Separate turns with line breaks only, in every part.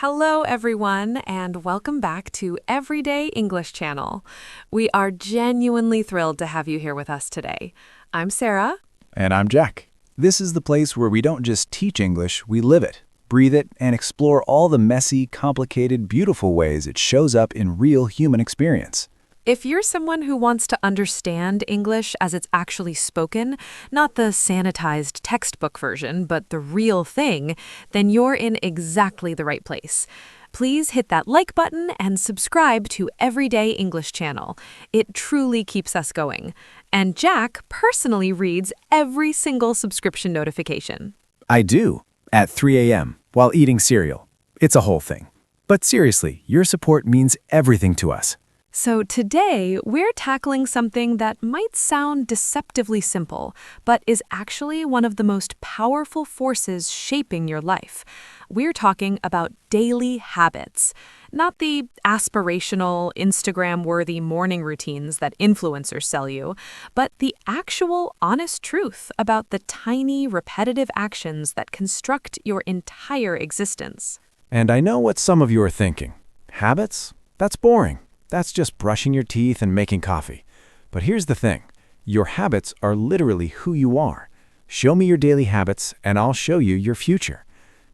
Hello, everyone, and welcome back to Everyday English Channel. We are genuinely thrilled to have you here with us today. I'm Sarah.
And I'm Jack. This is the place where we don't just teach English, we live it, breathe it, and explore all the messy, complicated, beautiful ways it shows up in real human experience.
If you're someone who wants to understand English as it's actually spoken, not the sanitized textbook version, but the real thing, then you're in exactly the right place. Please hit that like button and subscribe to Everyday English Channel. It truly keeps us going. And Jack personally reads every single subscription notification.
I do, at 3 a.m., while eating cereal. It's a whole thing. But seriously, your support means everything to us.
So today, we're tackling something that might sound deceptively simple, but is actually one of the most powerful forces shaping your life. We're talking about daily habits, not the aspirational, Instagram-worthy morning routines that influencers sell you, but the actual honest truth about the tiny, repetitive actions that construct your entire existence.
And I know what some of you are thinking. Habits? That's boring. That's just brushing your teeth and making coffee. But here's the thing. Your habits are literally who you are. Show me your daily habits, and I'll show you your future.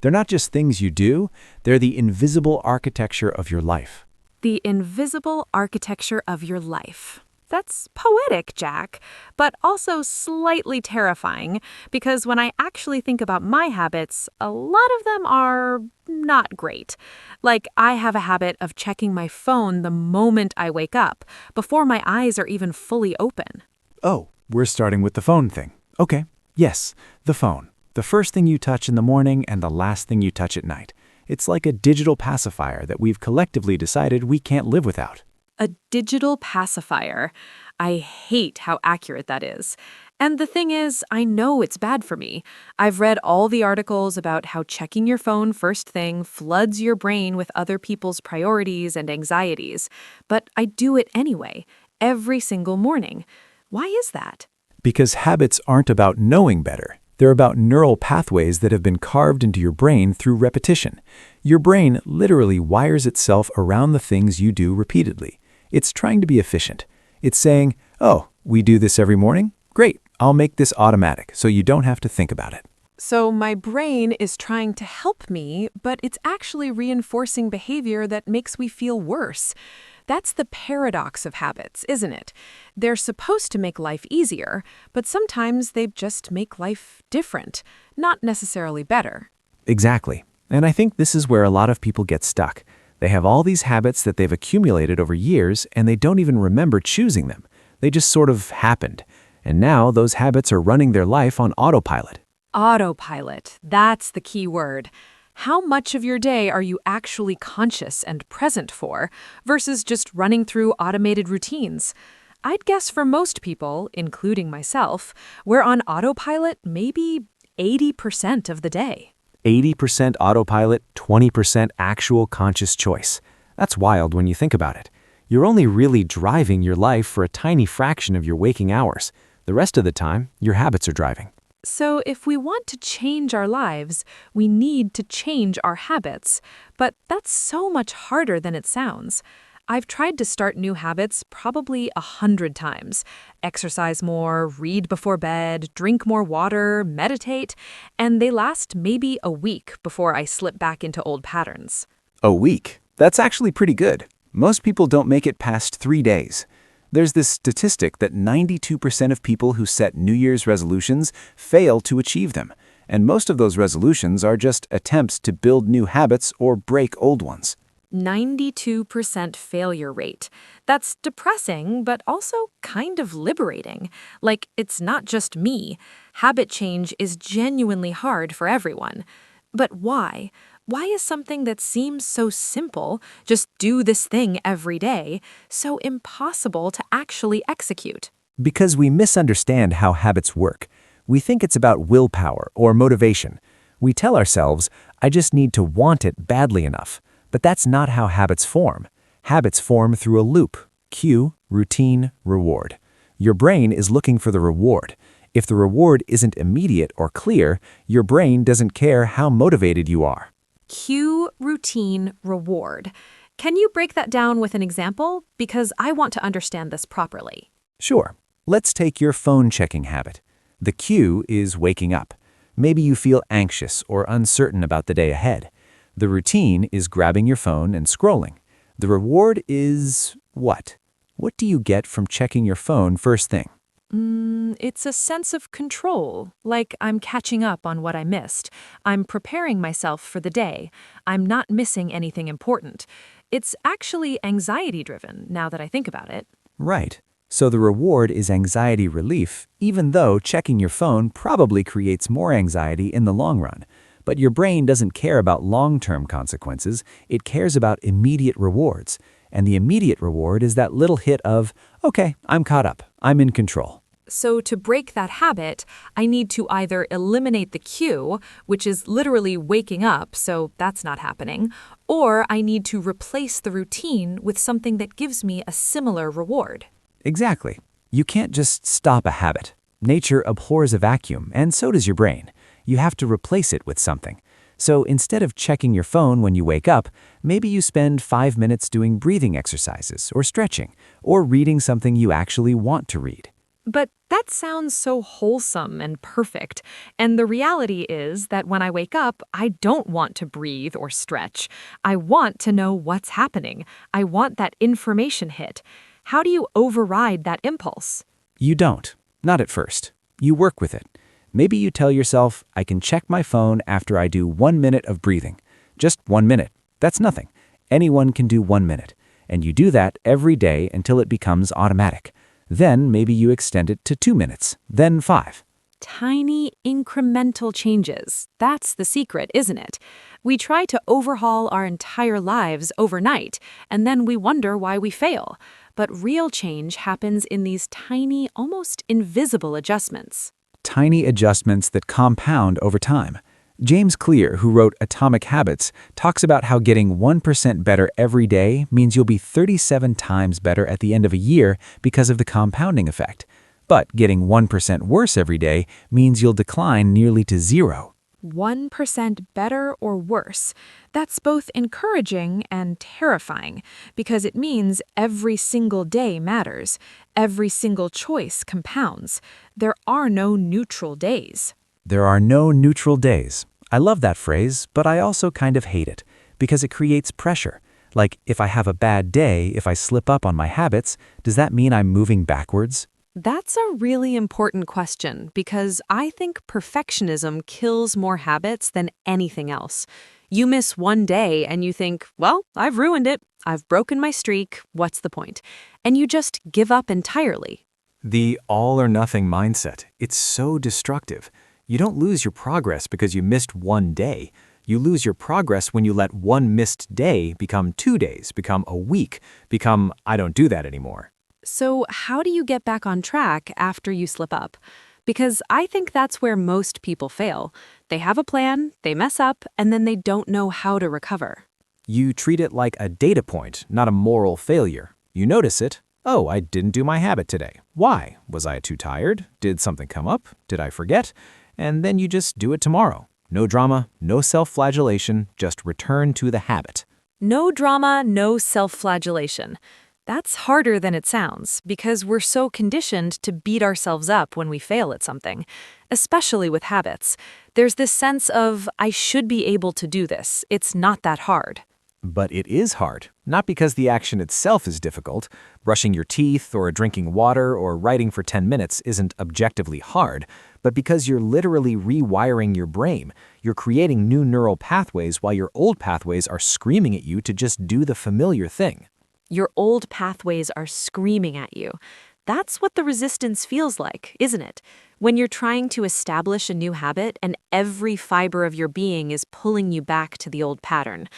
They're not just things you do, they're the invisible architecture of your life.
The invisible architecture of your life. That's poetic, Jack, but also slightly terrifying, because when I actually think about my habits, a lot of them are not great. Like, I have a habit of checking my phone the moment I wake up, before my eyes are even fully open.
Oh, we're starting with the phone thing. Okay, yes, the phone. The first thing you touch in the morning and the last thing you touch at night. It's like a digital pacifier that we've collectively decided we can't live without.
A digital pacifier. I hate how accurate that is. And the thing is, I know it's bad for me. I've read all the articles about how checking your phone first thing floods your brain with other people's priorities and anxieties. But I do it anyway, every single morning. Why is that?
Because habits aren't about knowing better. They're about neural pathways that have been carved into your brain through repetition. Your brain literally wires itself around the things you do repeatedly. It's trying to be efficient. It's saying, oh, we do this every morning? Great, I'll make this automatic so you don't have to think about it.
So my brain is trying to help me, but it's actually reinforcing behavior that makes me feel worse. That's the paradox of habits, isn't it? They're supposed to make life easier, but sometimes they just make life different, not necessarily better.
Exactly. And I think this is where a lot of people get stuck. They have all these habits that they've accumulated over years, and they don't even remember choosing them. They just sort of happened. And now those habits are running their life on autopilot.
Autopilot, that's the key word. How much of your day are you actually conscious and present for versus just running through automated routines? I'd guess for most people, including myself, we're on autopilot maybe 80% of the day.
80% autopilot, 20% actual conscious choice. That's wild when you think about it. You're only really driving your life for a tiny fraction of your waking hours. The rest of the time, your habits are driving.
So if we want to change our lives, we need to change our habits. But that's so much harder than it sounds. I've tried to start new habits probably 100 times. Exercise more, read before bed, drink more water, meditate, and they last maybe a week before I slip back into old patterns.
A week? That's actually pretty good. Most people don't make it past 3 days. There's this statistic that 92% of people who set New Year's resolutions fail to achieve them. And most of those resolutions are just attempts to build new habits or break old ones.
92% failure rate. That's depressing, but also kind of liberating. Like, it's not just me. Habit change is genuinely hard for everyone. But why? Why is something that seems so simple, just do this thing every day, so impossible to actually execute?
Because we misunderstand how habits work. We think it's about willpower or motivation. We tell ourselves, I just need to want it badly enough. But that's not how habits form. Habits form through a loop. Cue, routine, reward. Your brain is looking for the reward. If the reward isn't immediate or clear, your brain doesn't care how motivated you are.
Cue, routine, reward. Can you break that down with an example? Because I want to understand this properly.
Sure. Let's take your phone checking habit. The cue is waking up. Maybe you feel anxious or uncertain about the day ahead. The routine is grabbing your phone and scrolling. The reward is what? What do you get from checking your phone first thing?
It's a sense of control, like I'm catching up on what I missed. I'm preparing myself for the day. I'm not missing anything important. It's actually anxiety-driven, now that I think about it.
Right. So the reward is anxiety relief, even though checking your phone probably creates more anxiety in the long run. But your brain doesn't care about long-term consequences, it cares about immediate rewards. And the immediate reward is that little hit of, okay, I'm caught up, I'm in control.
So to break that habit, I need to either eliminate the cue, which is literally waking up, so that's not happening, or I need to replace the routine with something that gives me a similar reward.
Exactly. You can't just stop a habit. Nature abhors a vacuum, and so does your brain. You have to replace it with something. So instead of checking your phone when you wake up, maybe you spend 5 minutes doing breathing exercises or stretching, or reading something you actually want to read.
But that sounds so wholesome and perfect. And the reality is that when I wake up, I don't want to breathe or stretch. I want to know what's happening. I want that information hit. How do you override that impulse?
You don't. Not at first. You work with it. Maybe you tell yourself, I can check my phone after I do 1 minute of breathing. Just 1 minute. That's nothing. Anyone can do 1 minute. And you do that every day until it becomes automatic. Then maybe you extend it to 2 minutes, then 5.
Tiny incremental changes. That's the secret, isn't it? We try to overhaul our entire lives overnight, and then we wonder why we fail. But real change happens in these tiny, almost invisible adjustments.
Tiny adjustments that compound over time. James Clear, who wrote Atomic Habits, talks about how getting 1% better every day means you'll be 37 times better at the end of a year because of the compounding effect. But getting 1% worse every day means you'll decline nearly to 0.
1% better or worse. That's both encouraging and terrifying because it means every single day matters. Every single choice compounds. There are no neutral days.
There are no neutral days. I love that phrase, but I also kind of hate it because it creates pressure. Like, if I have a bad day, if I slip up on my habits, does that mean I'm moving backwards?
That's a really important question because I think perfectionism kills more habits than anything else. You miss one day and you think, well, I've ruined it. I've broken my streak. What's the point? And you just give up entirely.
The all or nothing mindset. It's so destructive. You don't lose your progress because you missed one day. You lose your progress when you let one missed day become 2 days, become a week, become I don't do that anymore.
So how do you get back on track after you slip up? Because I think that's where most people fail. They have a plan, they mess up, and then they don't know how to recover.
You treat it like a data point, not a moral failure. You notice it. Oh, I didn't do my habit today. Why? Was I too tired? Did something come up? Did I forget? And then you just do it tomorrow. No drama, no self-flagellation, just return to the habit.
No drama, no self-flagellation. That's harder than it sounds because we're so conditioned to beat ourselves up when we fail at something, especially with habits. There's this sense of, I should be able to do this. It's not that hard.
But it is hard, not because the action itself is difficult. Brushing your teeth or drinking water or writing for 10 minutes isn't objectively hard, but because you're literally rewiring your brain. You're creating new neural pathways while your old pathways are screaming at you to just do the familiar thing.
Your old pathways are screaming at you. That's what the resistance feels like, isn't it? When you're trying to establish a new habit and every fiber of your being is pulling you back to the old pattern.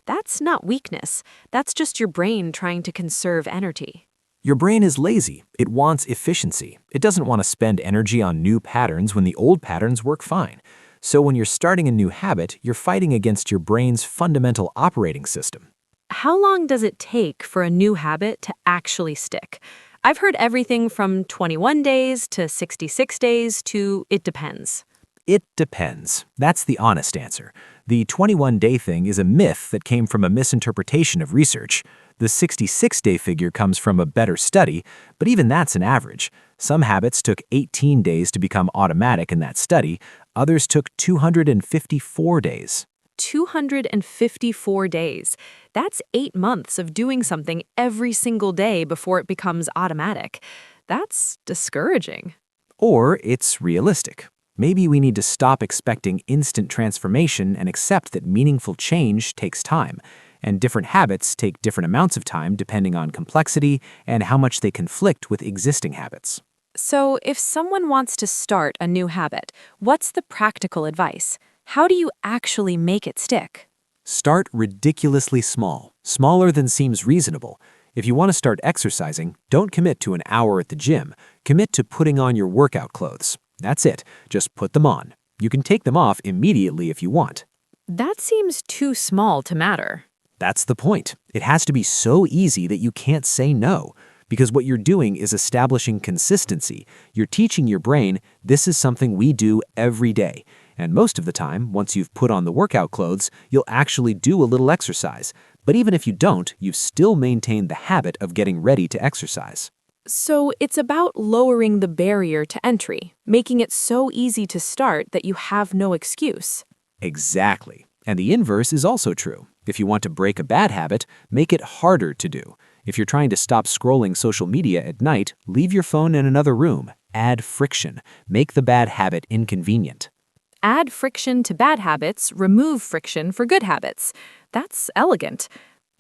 That's not weakness. That's just your brain trying to conserve energy.
Your brain is lazy. It wants efficiency. It doesn't want to spend energy on new patterns when the old patterns work fine. So when you're starting a new habit, you're fighting against your brain's fundamental operating system.
How long does it take for a new habit to actually stick? I've heard everything from 21 days to 66 days to it depends.
It depends. That's the honest answer. The 21-day thing is a myth that came from a misinterpretation of research. The 66-day figure comes from a better study, but even that's an average. Some habits took 18 days to become automatic in that study, others took 254 days.
254 days. That's 8 months of doing something every single day before it becomes automatic. That's discouraging.
Or it's realistic. Maybe we need to stop expecting instant transformation and accept that meaningful change takes time, and different habits take different amounts of time depending on complexity and how much they conflict with existing habits.
So, if someone wants to start a new habit, what's the practical advice? How do you actually make it stick?
Start ridiculously small, smaller than seems reasonable. If you want to start exercising, don't commit to an hour at the gym. Commit to putting on your workout clothes. That's it. Just put them on. You can take them off immediately if you want.
That seems too small to matter.
That's the point. It has to be so easy that you can't say no. Because what you're doing is establishing consistency. You're teaching your brain, this is something we do every day. And most of the time, once you've put on the workout clothes, you'll actually do a little exercise. But even if you don't, you've still maintained the habit of getting ready to exercise.
So it's about lowering the barrier to entry, making it so easy to start that you have no excuse.
Exactly. And the inverse is also true. If you want to break a bad habit, make it harder to do. If you're trying to stop scrolling social media at night, leave your phone in another room. Add friction. Make the bad habit inconvenient.
Add friction to bad habits, remove friction for good habits. That's elegant.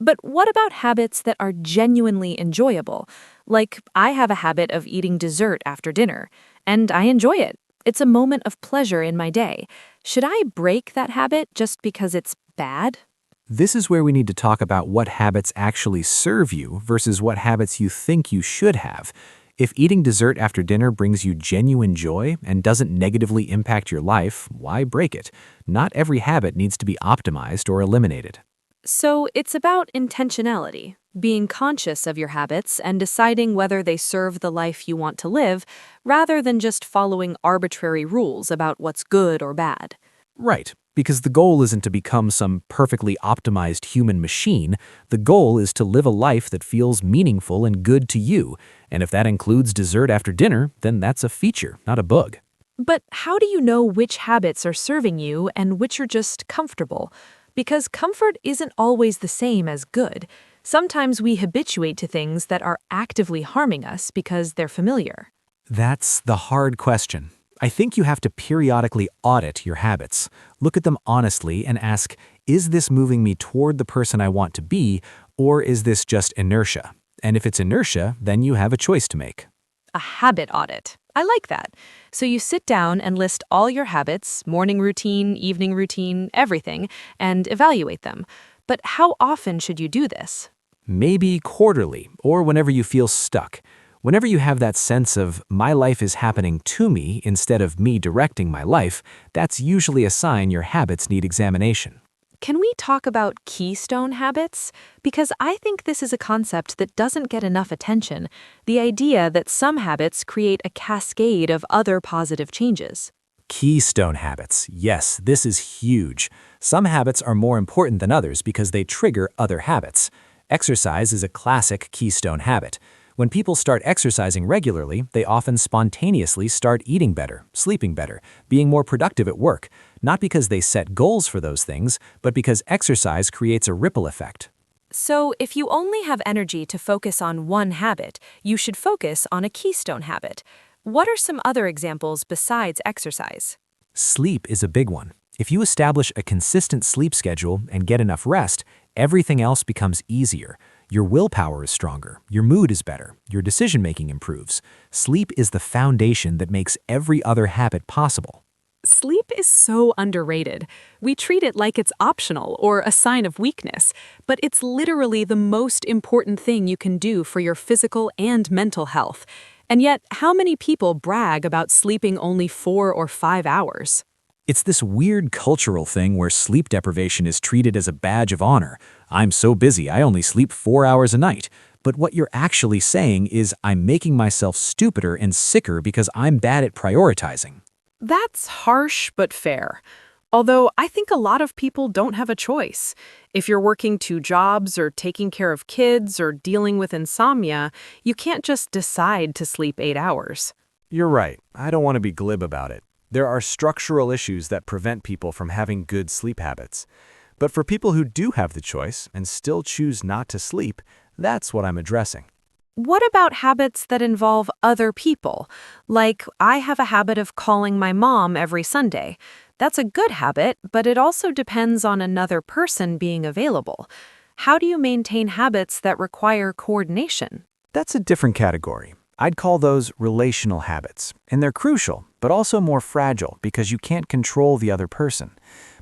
But what about habits that are genuinely enjoyable? Like, I have a habit of eating dessert after dinner, and I enjoy it. It's a moment of pleasure in my day. Should I break that habit just because it's bad?
This is where we need to talk about what habits actually serve you versus what habits you think you should have. If eating dessert after dinner brings you genuine joy and doesn't negatively impact your life, why break it? Not every habit needs to be optimized or eliminated.
So it's about intentionality, being conscious of your habits and deciding whether they serve the life you want to live, rather than just following arbitrary rules about what's good or bad.
Right, because the goal isn't to become some perfectly optimized human machine. The goal is to live a life that feels meaningful and good to you. And if that includes dessert after dinner, then that's a feature, not a bug.
But how do you know which habits are serving you and which are just comfortable? Because comfort isn't always the same as good. Sometimes we habituate to things that are actively harming us because they're familiar.
That's the hard question. I think you have to periodically audit your habits. Look at them honestly and ask, is this moving me toward the person I want to be, or is this just inertia? And if it's inertia, then you have a choice to make.
A habit audit. I like that. So you sit down and list all your habits, morning routine, evening routine, everything, and evaluate them. But how often should you do this?
Maybe quarterly, or whenever you feel stuck. Whenever you have that sense of, my life is happening to me instead of me directing my life, that's usually a sign your habits need examination.
Can we talk about Keystone habits? Because I think this is a concept that doesn't get enough attention, the idea that some habits create a cascade of other positive changes.
Keystone habits. Yes, this is huge. Some habits are more important than others because they trigger other habits. Exercise is a classic keystone habit. When people start exercising regularly, they often spontaneously start eating better, sleeping better, being more productive at work, not because they set goals for those things, but because exercise creates a ripple effect.
So if you only have energy to focus on one habit, you should focus on a keystone habit. What are some other examples besides exercise?
Sleep is a big one. If you establish a consistent sleep schedule and get enough rest, everything else becomes easier. Your willpower is stronger, your mood is better, your decision-making improves. Sleep is the foundation that makes every other habit possible.
Sleep is so underrated. We treat it like it's optional or a sign of weakness, but it's literally the most important thing you can do for your physical and mental health. And yet, how many people brag about sleeping only 4 or 5 hours?
It's this weird cultural thing where sleep deprivation is treated as a badge of honor. I'm so busy, I only sleep 4 hours a night. But what you're actually saying is I'm making myself stupider and sicker because I'm bad at prioritizing.
That's harsh but fair. Although I think a lot of people don't have a choice. If you're working two jobs or taking care of kids or dealing with insomnia, you can't just decide to sleep 8 hours.
You're right. I don't want to be glib about it. There are structural issues that prevent people from having good sleep habits. But for people who do have the choice and still choose not to sleep, that's what I'm addressing.
What about habits that involve other people? Like, I have a habit of calling my mom every Sunday. That's a good habit, but it also depends on another person being available. How do you maintain habits that require coordination?
That's a different category. I'd call those relational habits, and they're crucial, but also more fragile because you can't control the other person.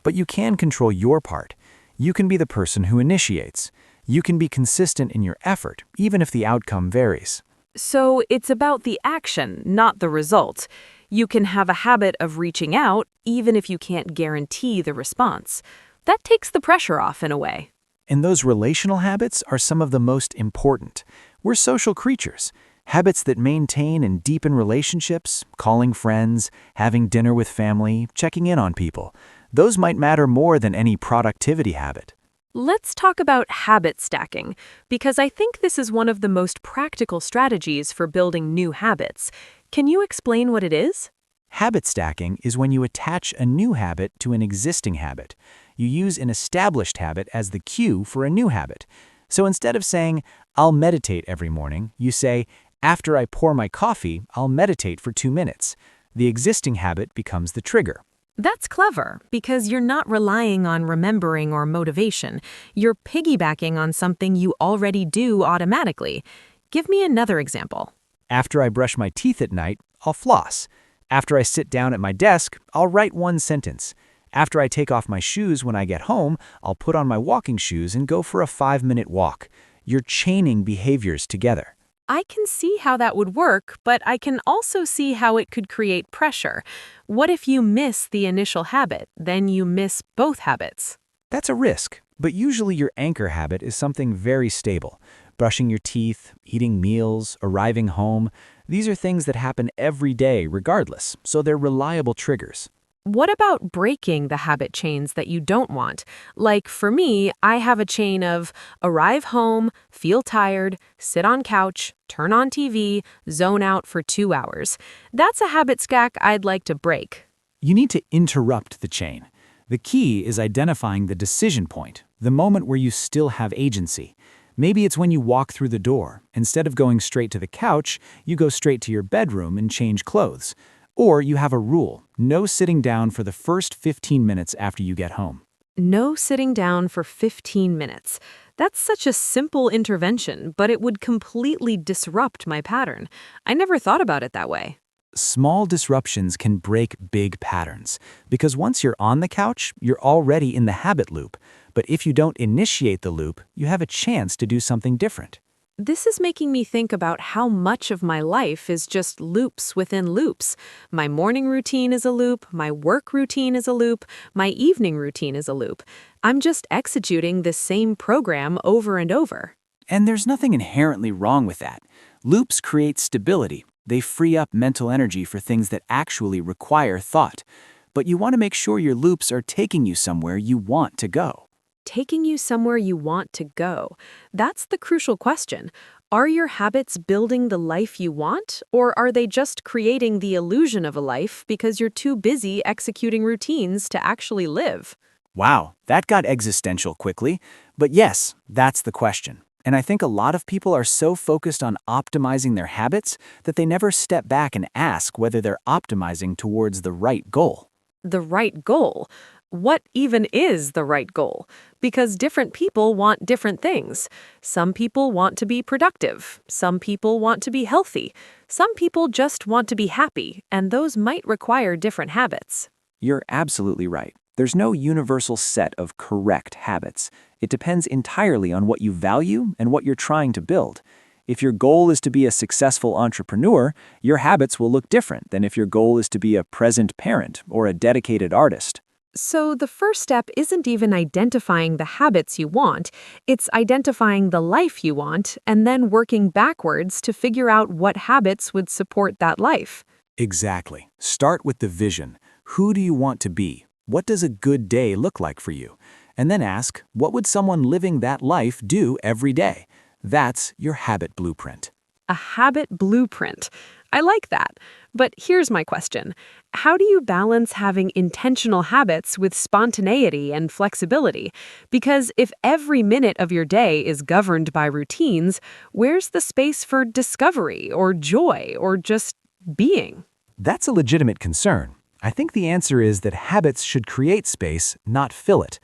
But you can control your part. You can be the person who initiates. You can be consistent in your effort, even if the outcome varies.
So it's about the action, not the result. You can have a habit of reaching out, even if you can't guarantee the response. That takes the pressure off in a way.
And those relational habits are some of the most important. We're social creatures. Habits that maintain and deepen relationships, calling friends, having dinner with family, checking in on people. Those might matter more than any productivity habit.
Let's talk about habit stacking, because I think this is one of the most practical strategies for building new habits. Can you explain what it is?
Habit stacking is when you attach a new habit to an existing habit. You use an established habit as the cue for a new habit. So instead of saying, I'll meditate every morning, you say, after I pour my coffee, I'll meditate for 2 minutes. The existing habit becomes the trigger.
That's clever, because you're not relying on remembering or motivation. You're piggybacking on something you already do automatically. Give me another example.
After I brush my teeth at night, I'll floss. After I sit down at my desk, I'll write one sentence. After I take off my shoes when I get home, I'll put on my walking shoes and go for a 5-minute walk. You're chaining behaviors together.
I can see how that would work, but I can also see how it could create pressure. What if you miss the initial habit, then you miss both habits?
That's a risk, but usually your anchor habit is something very stable. Brushing your teeth, eating meals, arriving home, these are things that happen every day regardless, so they're reliable triggers.
What about breaking the habit chains that you don't want? Like for me, I have a chain of arrive home, feel tired, sit on couch, turn on TV, zone out for 2 hours. That's a habit stack I'd like to break.
You need to interrupt the chain. The key is identifying the decision point, the moment where you still have agency. Maybe it's when you walk through the door. Instead of going straight to the couch, you go straight to your bedroom and change clothes. Or you have a rule, no sitting down for the first 15 minutes after you get home.
No sitting down for 15 minutes. That's such a simple intervention, but it would completely disrupt my pattern. I never thought about it that way.
Small disruptions can break big patterns, because once you're on the couch, you're already in the habit loop. But if you don't initiate the loop, you have a chance to do something different.
This is making me think about how much of my life is just loops within loops. My morning routine is a loop, my work routine is a loop, my evening routine is a loop. I'm just executing the same program over and over.
And there's nothing inherently wrong with that. Loops create stability. They free up mental energy for things that actually require thought. But you want to make sure your loops are taking you somewhere you want to go.
Taking you somewhere you want to go. That's the crucial question. Are your habits building the life you want, or are they just creating the illusion of a life because you're too busy executing routines to actually live?
Wow, that got existential quickly. But yes, that's the question. And I think a lot of people are so focused on optimizing their habits that they never step back and ask whether they're optimizing towards the right goal.
The right goal? What even is the right goal? Because different people want different things. Some people want to be productive. Some people want to be healthy. Some people just want to be happy, and those might require different habits.
You're absolutely right. There's no universal set of correct habits. It depends entirely on what you value and what you're trying to build. If your goal is to be a successful entrepreneur, your habits will look different than if your goal is to be a present parent or a dedicated artist.
So the first step isn't even identifying the habits you want, it's identifying the life you want and then working backwards to figure out what habits would support that life.
Exactly. Start with the vision. Who do you want to be? What does a good day look like for you? And then ask, what would someone living that life do every day? That's your habit blueprint.
A habit blueprint. I like that. But here's my question. How do you balance having intentional habits with spontaneity and flexibility? Because if every minute of your day is governed by routines, where's the space for discovery or joy or just being?
That's a legitimate concern. I think the answer is that habits should create space, not fill it.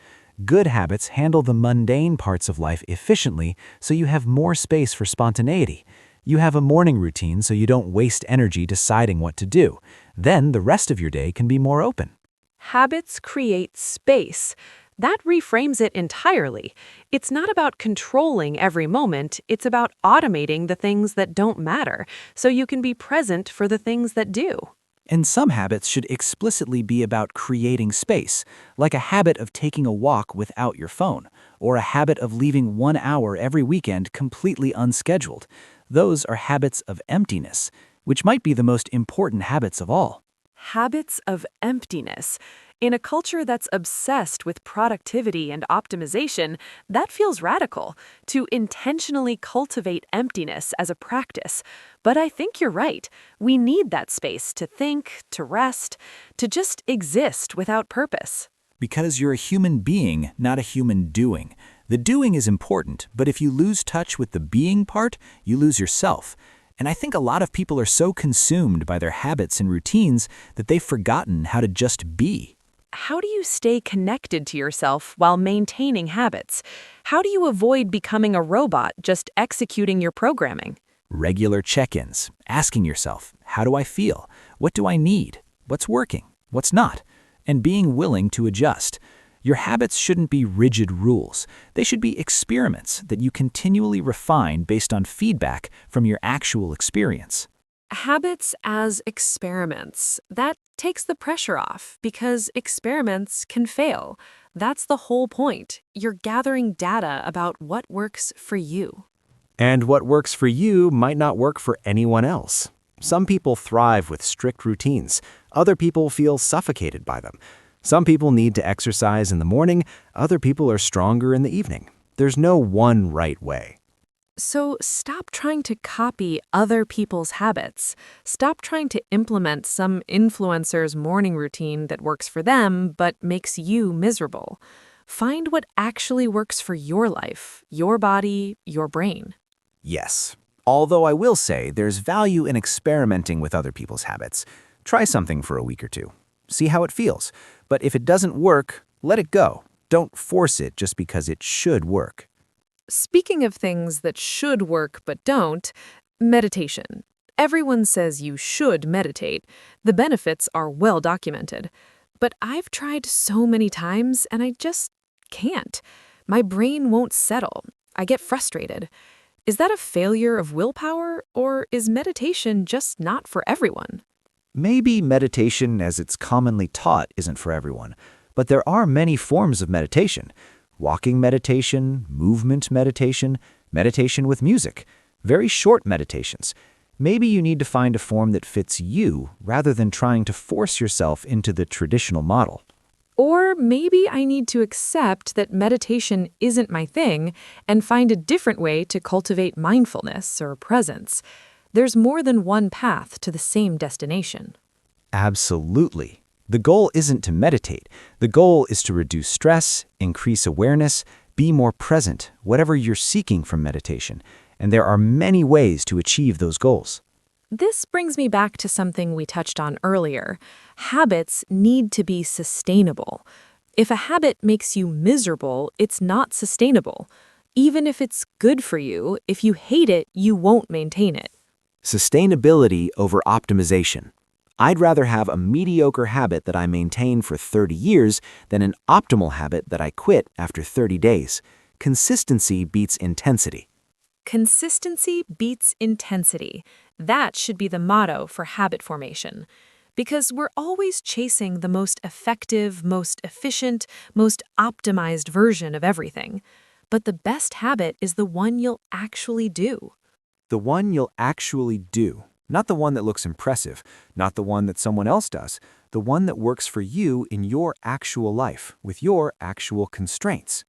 Good habits handle the mundane parts of life efficiently, so you have more space for spontaneity. You have a morning routine so you don't waste energy deciding what to do. Then the rest of your day can be more open.
Habits create space. That reframes it entirely. It's not about controlling every moment, it's about automating the things that don't matter, so you can be present for the things that do.
And some habits should explicitly be about creating space, like a habit of taking a walk without your phone, or a habit of leaving 1 hour every weekend completely unscheduled. Those are habits of emptiness, which might be the most important habits of all.
Habits of emptiness. In a culture that's obsessed with productivity and optimization, that feels radical, to intentionally cultivate emptiness as a practice. But I think you're right. We need that space to think, to rest, to just exist without purpose.
Because you're a human being, not a human doing. The doing is important, but if you lose touch with the being part, you lose yourself. And I think a lot of people are so consumed by their habits and routines that they've forgotten how to just be.
How do you stay connected to yourself while maintaining habits? How do you avoid becoming a robot just executing your programming?
Regular check-ins, asking yourself, how do I feel? What do I need? What's working? What's not? And being willing to adjust. Your habits shouldn't be rigid rules. They should be experiments that you continually refine based on feedback from your actual experience.
Habits as experiments. That takes the pressure off because experiments can fail. That's the whole point. You're gathering data about what works for you.
And what works for you might not work for anyone else. Some people thrive with strict routines. Other people feel suffocated by them. Some people need to exercise in the morning. Other people are stronger in the evening. There's no one right way.
So stop trying to copy other people's habits. Stop trying to implement some influencer's morning routine that works for them but makes you miserable. Find what actually works for your life, your body, your brain.
Yes. Although I will say there's value in experimenting with other people's habits. Try something for a week or two. See how it feels. But if it doesn't work, let it go. Don't force it just because it should work.
Speaking of things that should work but don't, meditation. Everyone says you should meditate. The benefits are well documented. But I've tried so many times and I just can't. My brain won't settle. I get frustrated. Is that a failure of willpower, or is meditation just not for everyone?
Maybe meditation as it's commonly taught isn't for everyone, but there are many forms of meditation. Walking meditation, movement meditation, meditation with music, very short meditations. Maybe you need to find a form that fits you rather than trying to force yourself into the traditional model.
Or maybe I need to accept that meditation isn't my thing and find a different way to cultivate mindfulness or presence. There's more than one path to the same destination.
Absolutely. The goal isn't to meditate. The goal is to reduce stress, increase awareness, be more present, whatever you're seeking from meditation. And there are many ways to achieve those goals.
This brings me back to something we touched on earlier. Habits need to be sustainable. If a habit makes you miserable, it's not sustainable. Even if it's good for you, if you hate it, you won't maintain it.
Sustainability over optimization. I'd rather have a mediocre habit that I maintain for 30 years than an optimal habit that I quit after 30 days. Consistency beats intensity.
Consistency beats intensity. That should be the motto for habit formation. Because we're always chasing the most effective, most efficient, most optimized version of everything. But the best habit is the one you'll actually do.
The one you'll actually do.
Not the one that looks impressive, not the one that someone else does, the one that works for you in your actual life, with your actual constraints.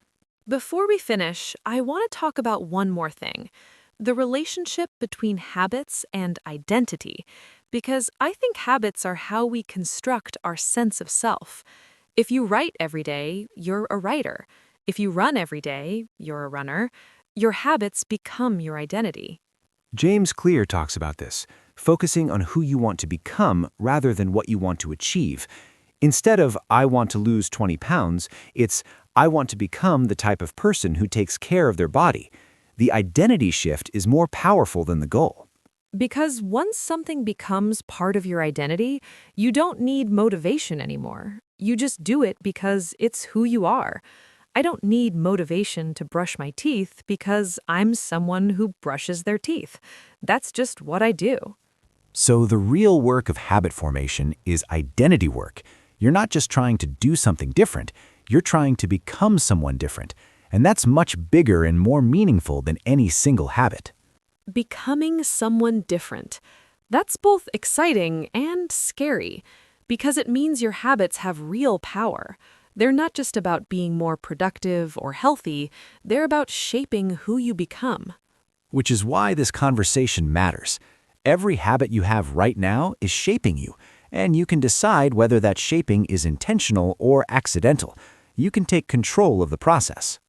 Before we finish, I want to talk about one more thing: the relationship between habits and identity, because I think habits are how we construct our sense of self. If you write every day, you're a writer. If you run every day, you're a runner. Your habits become your identity.
James Clear talks about this, focusing on who you want to become rather than what you want to achieve. Instead of, I want to lose 20 pounds, it's, I want to become the type of person who takes care of their body. The identity shift is more powerful than the goal.
Because once something becomes part of your identity, you don't need motivation anymore. You just do it because it's who you are. I don't need motivation to brush my teeth because I'm someone who brushes their teeth. That's just what I do.
So the real work of habit formation is identity work. You're not just trying to do something different, you're trying to become someone different. And that's much bigger and more meaningful than any single habit.
Becoming someone different. That's both exciting and scary, because it means your habits have real power. They're not just about being more productive or healthy, they're about shaping who you become.
Which is why this conversation matters. Every habit you have right now is shaping you, and you can decide whether that shaping is intentional or accidental. You can take control of the process.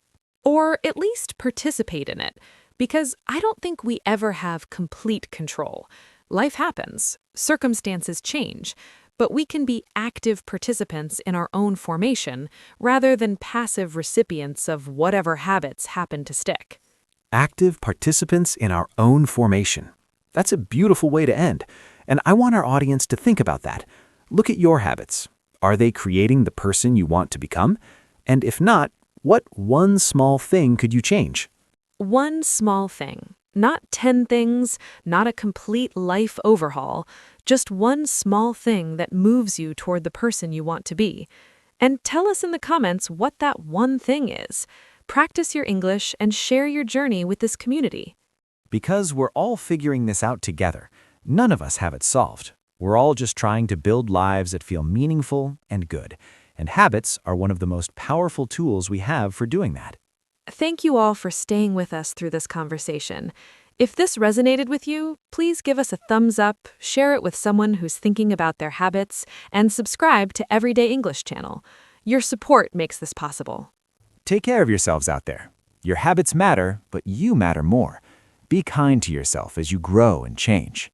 Or at least participate in it, because I don't think we ever have complete control. Life happens, circumstances change, but we can be active participants in our own formation rather than passive recipients of whatever habits happen to stick.
Active participants in our own formation. That's a beautiful way to end, and I want our audience to think about that. Look at your habits. Are they creating the person you want to become? And if not, what one small thing could you change?
One small thing. Not 10 things, not a complete life overhaul, just one small thing that moves you toward the person you want to be. And tell us in the comments what that one thing is. Practice your English and share your journey with this community.
Because we're all figuring this out together. None of us have it solved. We're all just trying to build lives that feel meaningful and good. And habits are one of the most powerful tools we have for doing that.
Thank you all for staying with us through this conversation. If this resonated with you, please give us a thumbs up, share it with someone who's thinking about their habits, and subscribe to Everyday English channel. Your support makes this possible.
Take care of yourselves out there. Your habits matter, but you matter more. Be kind to yourself as you grow and change.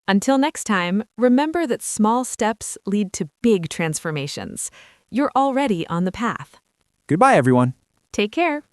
Until next time, remember that small steps lead to big transformations. You're already on the path.
Goodbye, everyone.
Take care.